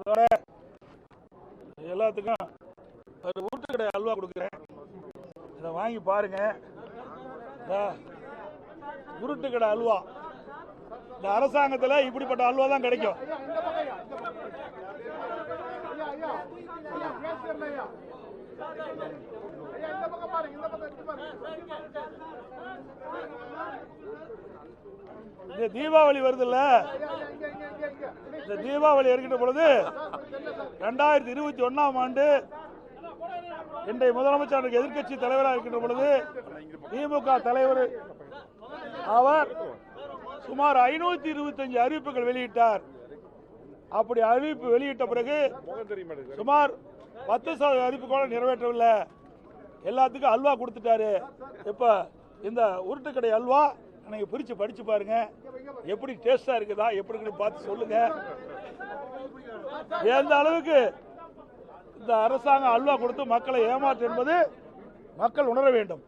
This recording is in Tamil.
அதோட எல்லாத்துக்கும் ஒரு ஊட்டுக்கடை அல்வா கொடுக்குறேன். இதை வாங்கி பாருங்க. உருட்டுக்கடை அல்வா இந்த அரசாங்கத்தில் இப்படிப்பட்ட அல்வா தான் கிடைக்கும். இந்த தீபாவளி வருது இல்ல, இந்த தீபாவளி இருக்கின்ற பொழுது 2021ஆம் ஆண்டு இன்றைய முதலமைச்சர் எதிர்கட்சி தலைவராக இருக்கின்ற பொழுது திமுக தலைவர் அவர் சுமார் 525 அறிவிப்புகள் வெளியிட்டார். அப்படி அறிவிப்பு வெளியிட்ட பிறகு சுமார் 10% அறிவிப்புகள் நிறைவேற்றவில்லை. எல்லாத்துக்கும் அல்வா கொடுத்துட்டாரு. இப்ப இந்த உருட்டுக்கடை அல்வா நீங்க பிரிச்சு படிச்சு பாருங்க, எப்படி டேஸ்டா இருக்குதா எப்படி பார்த்து சொல்லுங்க. எந்த அளவுக்கு இந்த அரசாங்கம் அல்வா கொடுத்து மக்களை ஏமாற்று என்பது மக்கள் உணர வேண்டும்.